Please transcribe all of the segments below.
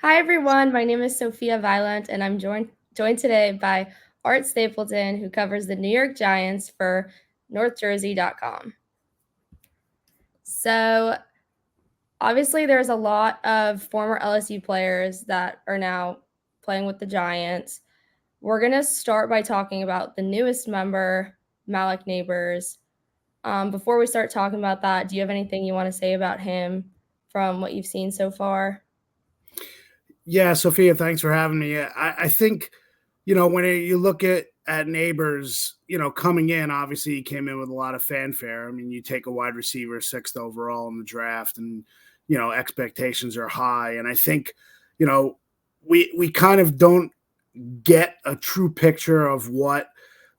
Hi everyone, my name is Sophia Weiland and I'm joined today by Art Stapleton, who covers the New York Giants for NorthJersey.com. So obviously there's a lot of former LSU players that are now playing with the Giants. We're going to start by talking about the newest member, Malik Nabers. Before we start talking about that, do you have anything you want to say about him from what you've seen so far? Yeah, Sophia, thanks for having me. I think, when you look at Neighbors, coming in, obviously he came in with a lot of fanfare. I mean, you take a wide receiver, sixth overall in the draft, and expectations are high. And I think, we kind of don't get a true picture of what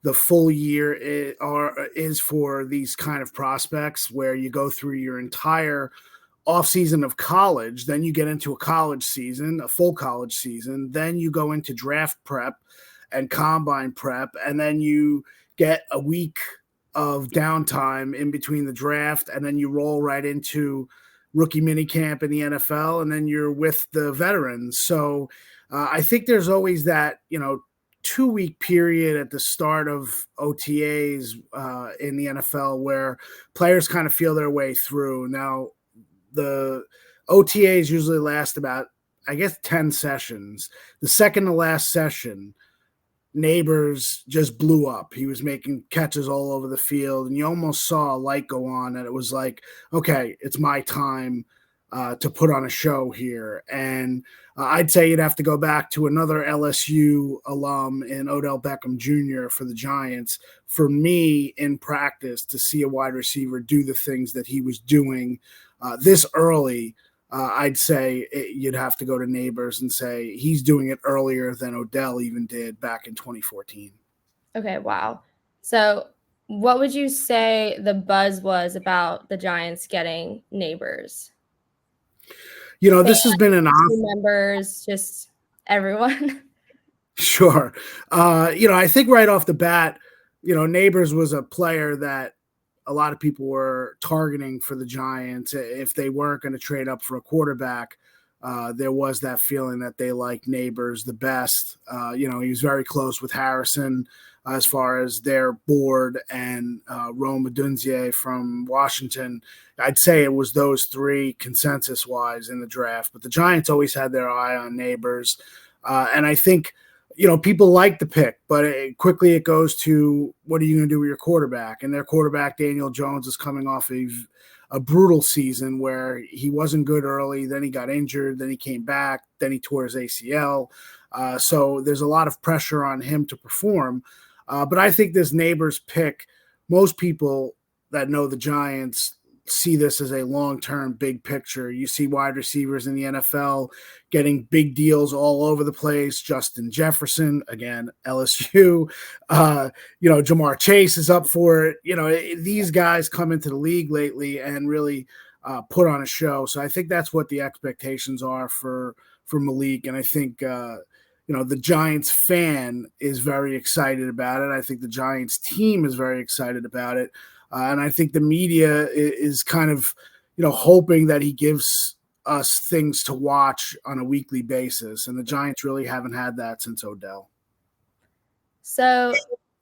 the full year is for these kind of prospects, where you go through your entire off season of college, then you get into a college season, a full college season, then you go into draft prep and combine prep, and then you get a week of downtime in between the draft, and then you roll right into rookie minicamp in the NFL, and then you're with the veterans. So I think there's always that 2-week period at the start of OTAs in the NFL where players kind of feel their way through. Now, the OTAs usually last about, I guess, 10 sessions. The second to last session, Neighbors just blew up. He was making catches all over the field, and you almost saw a light go on, and it was like, okay, it's my time to put on a show here. And I'd say you'd have to go back to another LSU alum in Odell Beckham Jr. for the Giants, for me in practice, to see a wide receiver do the things that he was doing this early. I'd say you'd have to go to Neighbors and say he's doing it earlier than Odell even did back in 2014. Okay, wow. So, what would you say the buzz was about the Giants getting Neighbors? This has been an Team members, just everyone. Sure. I think right off the bat, Neighbors was a player that a lot of people were targeting for the Giants. If they weren't going to trade up for a quarterback, there was that feeling that they liked Neighbors the best. He was very close with Harrison as far as their board, and Rome Odunze from Washington. I'd say it was those three consensus-wise in the draft, but the Giants always had their eye on Neighbors. And I think people like the pick, but quickly it goes to, what are you going to do with your quarterback? And their quarterback, Daniel Jones, is coming off a brutal season where he wasn't good early. Then he got injured. Then he came back. Then he tore his ACL. So there's a lot of pressure on him to perform. But I think this Neighbors pick, most people that know the Giants see this as a long-term big picture. You see wide receivers in the NFL getting big deals all over the place. Justin Jefferson, again, LSU, Jamar Chase is up for it. These guys come into the league lately and really put on a show. So I think that's what the expectations are for Malik. And I think, the Giants fan is very excited about it. I think the Giants team is very excited about it. And I think the media is kind of, hoping that he gives us things to watch on a weekly basis. And the Giants really haven't had that since Odell. So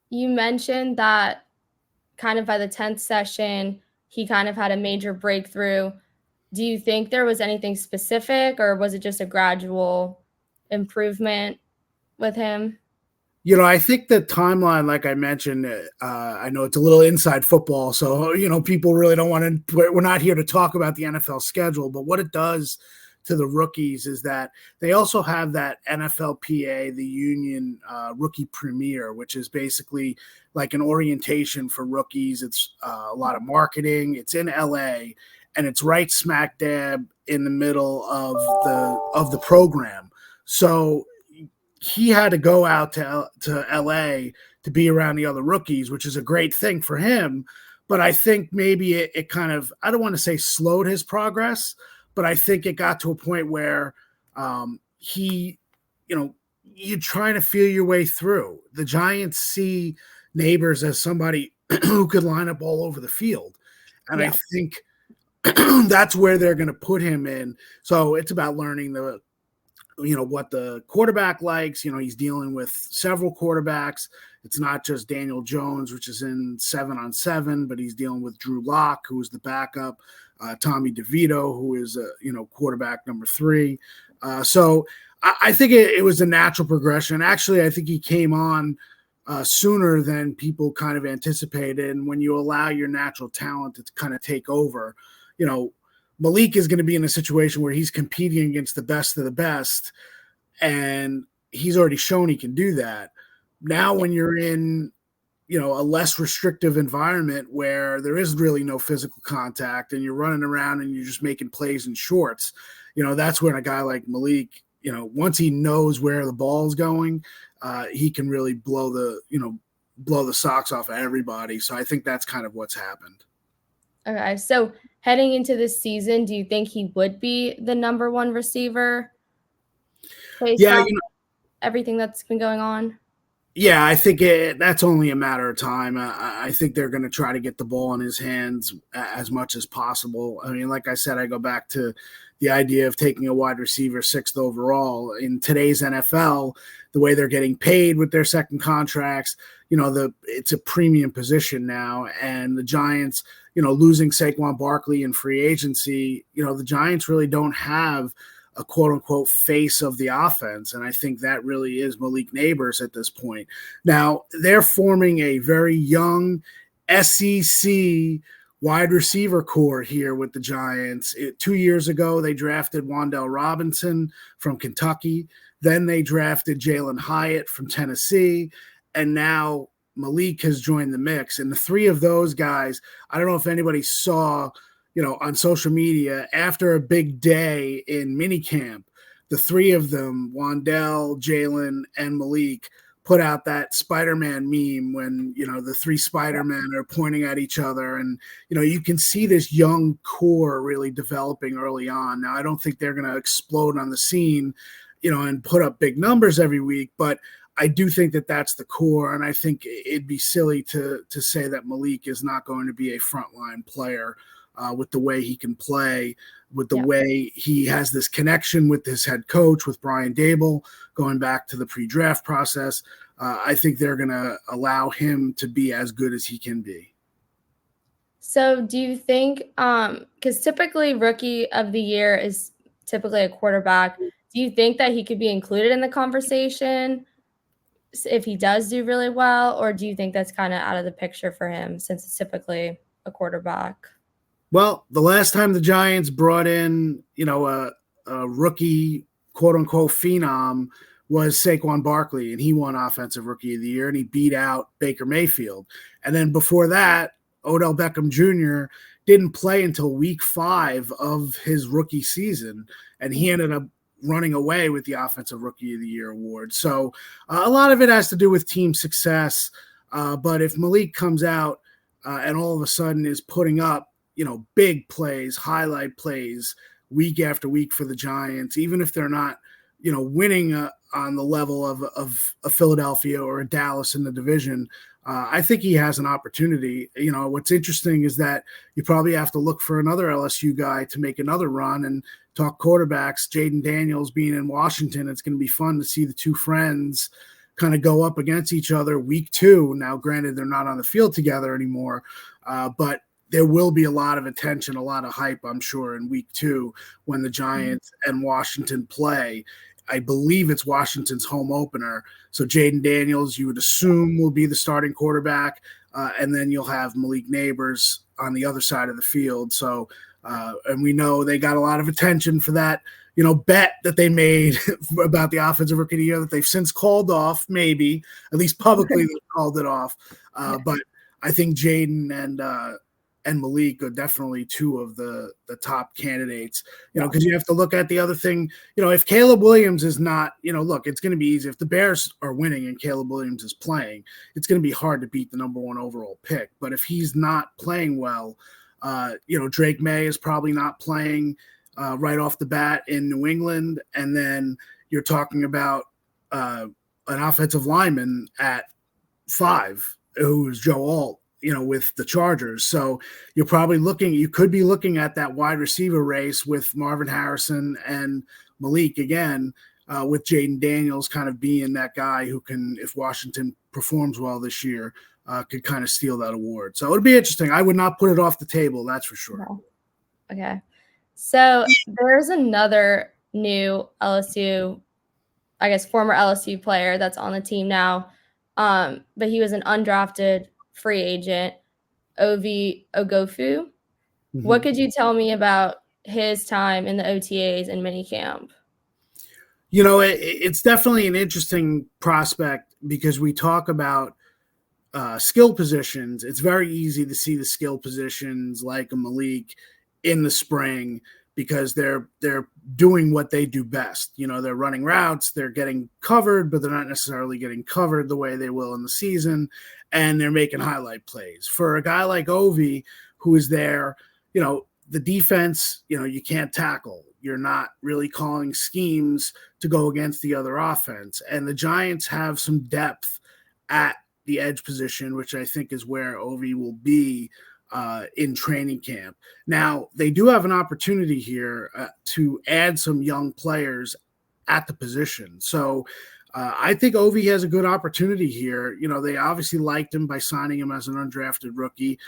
you mentioned that kind of by the 10th session, he kind of had a major breakthrough. Do you think there was anything specific, or was it just a gradual improvement with him? I think the timeline, like I mentioned, I know it's a little inside football, so, people really don't want to, we're not here to talk about the NFL schedule, but what it does to the rookies is that they also have that NFLPA, the union rookie premiere, which is basically like an orientation for rookies. It's a lot of marketing. It's in LA, and it's right smack dab in the middle of the program. So he had to go out to LA to be around the other rookies, which is a great thing for him. But I think maybe it kind of, I don't want to say slowed his progress, but I think it got to a point where you're trying to feel your way through. The Giants see Neighbors as somebody who could line up all over the field. And I think that's where they're going to put him in. So it's about learning the what the quarterback likes. He's dealing with several quarterbacks. It's not just Daniel Jones, which is in 7-on-7, but he's dealing with Drew Lock, who is the backup, Tommy DeVito, who is quarterback number 3. So I think it was a natural progression. Actually, I think he came on sooner than people kind of anticipated. And when you allow your natural talent to kind of take over, Malik is going to be in a situation where he's competing against the best of the best, and he's already shown he can do that. Now, when you're in, a less restrictive environment where there is really no physical contact and you're running around and you're just making plays in shorts, that's when a guy like Malik, once he knows where the ball's going, he can really blow the socks off of everybody. So I think that's kind of what's happened. Okay, so heading into this season, do you think he would be the number 1 receiver based on everything that's been going on? Yeah, I think that's only a matter of time. I think they're going to try to get the ball in his hands as much as possible. I mean, like I said, I go back to the idea of taking a wide receiver 6th overall. In today's NFL, the way they're getting paid with their second contracts, it's a premium position now. And the Giants, losing Saquon Barkley in free agency, the Giants really don't have a quote-unquote face of the offense, and I think that really is Malik Nabers at this point. Now, they're forming a very young SEC wide receiver core here with the Giants. 2 years ago, they drafted Wan'Dale Robinson from Kentucky. Then they drafted Jalen Hyatt from Tennessee, and now Malik has joined the mix. And the 3 of those guys, I don't know if anybody saw – on social media, after a big day in minicamp, the 3 of them, Wan'Dale, Jalen, and Malik, put out that Spider-Man meme when, the 3 Spider-Men are pointing at each other. And, you can see this young core really developing early on. Now, I don't think they're going to explode on the scene, and put up big numbers every week, but I do think that that's the core. And I think it'd be silly to say that Malik is not going to be a frontline player. With the way he can play, with the way he has this connection with his head coach, with Brian Dable, going back to the pre-draft process. I think they're going to allow him to be as good as he can be. So do you think, because typically Rookie of the Year is typically a quarterback, do you think that he could be included in the conversation if he does do really well, or do you think that's kind of out of the picture for him since it's typically a quarterback? Well, the last time the Giants brought in, a rookie, quote-unquote phenom was Saquon Barkley, and he won Offensive Rookie of the Year, and he beat out Baker Mayfield. And then before that, Odell Beckham Jr. didn't play until week 5 of his rookie season, and he ended up running away with the Offensive Rookie of the Year award. So a lot of it has to do with team success. But if Malik comes out and all of a sudden is putting up, big plays, highlight plays week after week for the Giants, even if they're not, winning on the level of a Philadelphia or a Dallas in the division, I think he has an opportunity. What's interesting is that you probably have to look for another LSU guy to make another run and talk quarterbacks. Jaden Daniels being in Washington, it's going to be fun to see the 2 friends kind of go up against each other week 2. Now, granted, they're not on the field together anymore, but there will be a lot of attention, a lot of hype, I'm sure, in week 2 when the Giants and Washington play. I believe it's Washington's home opener. So Jaden Daniels, you would assume, will be the starting quarterback. And then you'll have Malik Nabers on the other side of the field. So, and we know they got a lot of attention for that, bet that they made about the Offensive Rookie of the Year that they've since called off, maybe, at least publicly they've called it off. But I think Jaden and Malik are definitely 2 of the top candidates, because you have to look at the other thing. If Caleb Williams is not, look, it's going to be easy. If the Bears are winning and Caleb Williams is playing, it's going to be hard to beat the number 1 overall pick. But if he's not playing well, Drake May is probably not playing right off the bat in New England. And then you're talking about an offensive lineman at 5, who's Joe Alt, with the Chargers. So you could be looking at that wide receiver race with Marvin Harrison and Malik again. with Jaden Daniels kind of being that guy who can, if Washington performs well this year, could kind of steal that award. So it'd be interesting. I would not put it off the table, that's for sure. No. Okay. So there's another new LSU, I guess, former LSU player that's on the team now, but he was an undrafted free agent, Ovie Oghoufo. Mm-hmm. What could you tell me about his time in the OTAs and minicamp? You know, it's definitely an interesting prospect because we talk about skill positions. It's very easy to see the skill positions like a Malik in the spring because they're doing what they do best. You know, they're running routes, they're getting covered, but they're not necessarily getting covered the way they will in the season, and they're making highlight plays. For a guy like Ovie, who is there, you know, the defense, you know, you can't tackle. You're not really calling schemes to go against the other offense. And the Giants have some depth at the edge position, which I think is where Ovie will be in training camp. Now, they do have an opportunity here to add some young players at the position. So I think Ovie has a good opportunity here. You know, they obviously liked him by signing him as an undrafted rookie.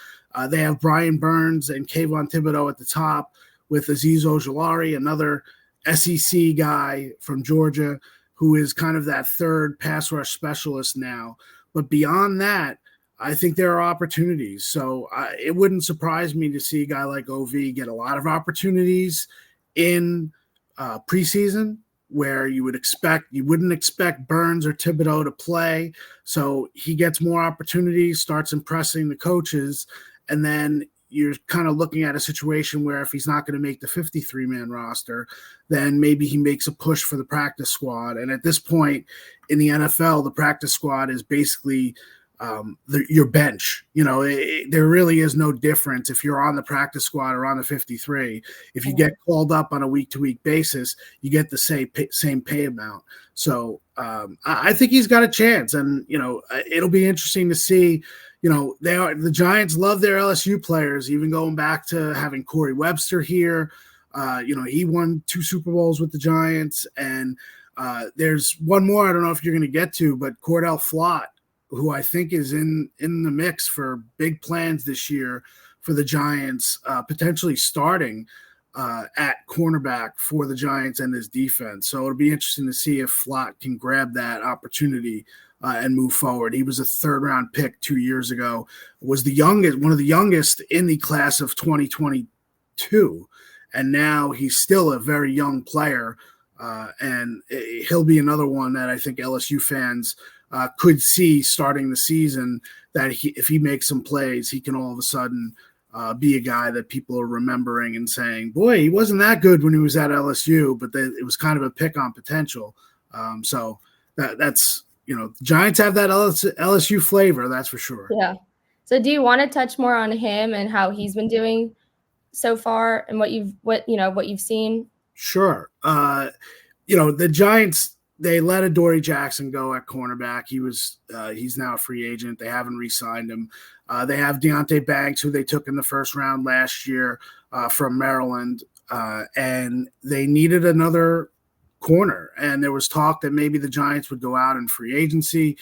They have Brian Burns and Kayvon Thibodeau at the top with Azeez Ojulari, another SEC guy from Georgia, who is kind of that third pass rush specialist now. But beyond that, I think there are opportunities. So it wouldn't surprise me to see a guy like Ovie get a lot of opportunities in preseason, where you wouldn't expect Burns or Thibodeau to play. So he gets more opportunities, starts impressing the coaches, and then you're kind of looking at a situation where if he's not going to make the 53-man roster, then maybe he makes a push for the practice squad. And at this point in the NFL, the practice squad is basically your bench. You know, there really is no difference if you're on the practice squad or on the 53. If you get called up on a week-to-week basis, you get the same pay amount. So I think he's got a chance. And, you know, it'll be interesting to see. You know, the Giants love their LSU players, even going back to having Corey Webster here. You know, he won 2 Super Bowls with the Giants. And there's one more I don't know if you're going to get to, but Cordell Flott, who I think is in the mix for big plans this year for the Giants, potentially starting at cornerback for the Giants and his defense. So it'll be interesting to see if Flott can grab that opportunity and move forward. He was a 3rd-round pick 2 years ago, was one of the youngest in the class of 2022, and now he's still a very young player, and he'll be another one that I think LSU fans could see starting the season, that if he makes some plays, he can all of a sudden be a guy that people are remembering and saying, boy, he wasn't that good when he was at LSU, but it was kind of a pick on potential. So that's, you know, the Giants have that LSU flavor, that's for sure. Yeah. So do you want to touch more on him and how he's been doing so far and what you've seen? Sure. You know, the Giants, they let Adoree Jackson go at cornerback. He's now a free agent. They haven't re-signed him. They have Deonte Banks, who they took in the 1st round last year from Maryland, and they needed another corner. And there was talk that maybe the Giants would go out in free agency.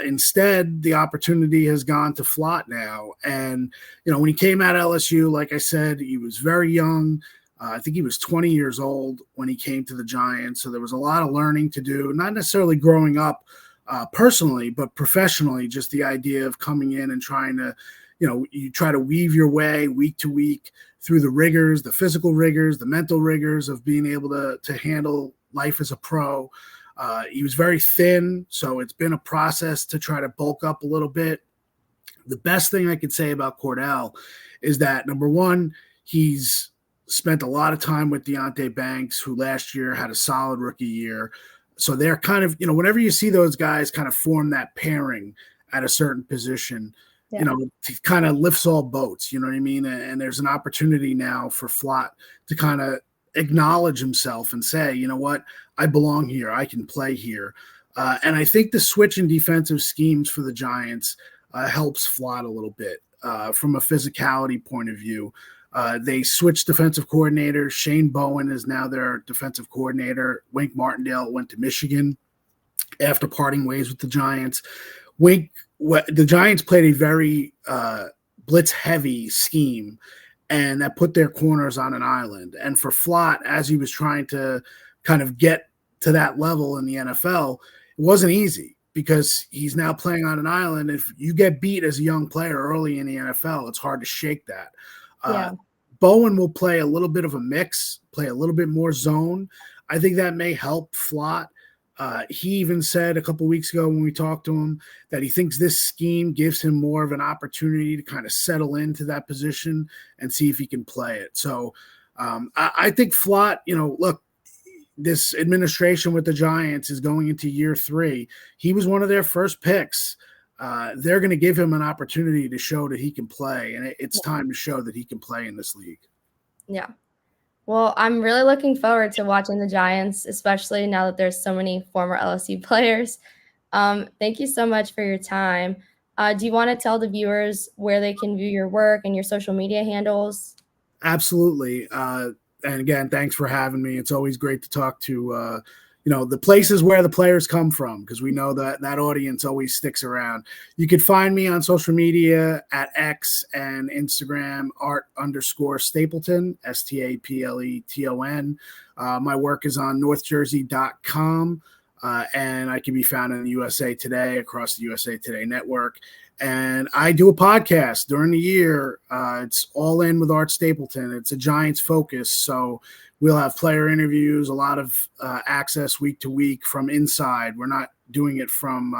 Instead, the opportunity has gone to Flott now. And, you know, when he came out of LSU, like I said, he was very young. I think he was 20 years old when he came to the Giants. So there was a lot of learning to do, not necessarily growing up personally, but professionally, just the idea of coming in and trying to, you know, you try to weave your way week to week through the rigors, the physical rigors, the mental rigors of being able to handle life as a pro. He was very thin, so it's been a process to try to bulk up a little bit. The best thing I could say about Cordell is that, number one, he's spent a lot of time with Deonte Banks, who last year had a solid rookie year. So they're kind of, you know, whenever you see those guys kind of form that pairing at a certain position, you know, it kind of lifts all boats, you know what I mean? And there's an opportunity now for Flott to kind of acknowledge himself and say, you know what, I belong here. I can play here. And I think the switch in defensive schemes for the Giants helps Flott a little bit from a physicality point of view. They switched defensive coordinators. Shane Bowen is now their defensive coordinator. Wink Martindale went to Michigan after parting ways with the Giants. The Giants played a very blitz-heavy scheme, and that put their corners on an island. And for Flott, as he was trying to kind of get to that level in the NFL, it wasn't easy because he's now playing on an island. If you get beat as a young player early in the NFL, it's hard to shake that. Yeah. Bowen will play a little bit of a mix, play a little bit more zone. I think that may help Flott. He even said a couple weeks ago when we talked to him that he thinks this scheme gives him more of an opportunity to kind of settle into that position and see if he can play it. So I think Flott, look, this administration with the Giants is going into year 3. He was one of their first picks. They're going to give him an opportunity to show that he can play, and it's time to show that he can play in this league. Yeah. Well, I'm really looking forward to watching the Giants, especially now that there's so many former LSU players. Thank you so much for your time. Do you want to tell the viewers where they can view your work and your social media handles? Absolutely. And again, thanks for having me. It's always great to talk to the places where the players come from, because we know that audience always sticks around. You could find me on social media at X and Instagram, Art_Stapleton, Stapleton. My work is on northjersey.com, and I can be found in the USA Today, across the USA Today network. And I do a podcast during the year. It's All In with Art Stapleton. It's a Giants focus, so we'll have player interviews, a lot of access week to week from inside. We're not doing it from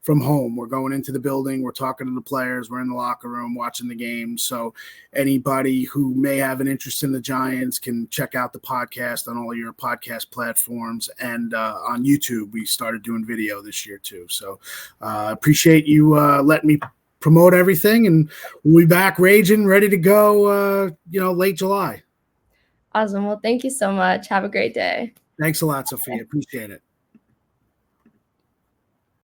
home. We're going into the building. We're talking to the players. We're in the locker room watching the game. So anybody who may have an interest in the Giants can check out the podcast on all your podcast platforms. And on YouTube, we started doing video this year too. So appreciate you letting me promote everything. And we'll be back raging, ready to go, late July. Awesome. Well, thank you so much. Have a great day. Thanks a lot, Sophia. Appreciate it.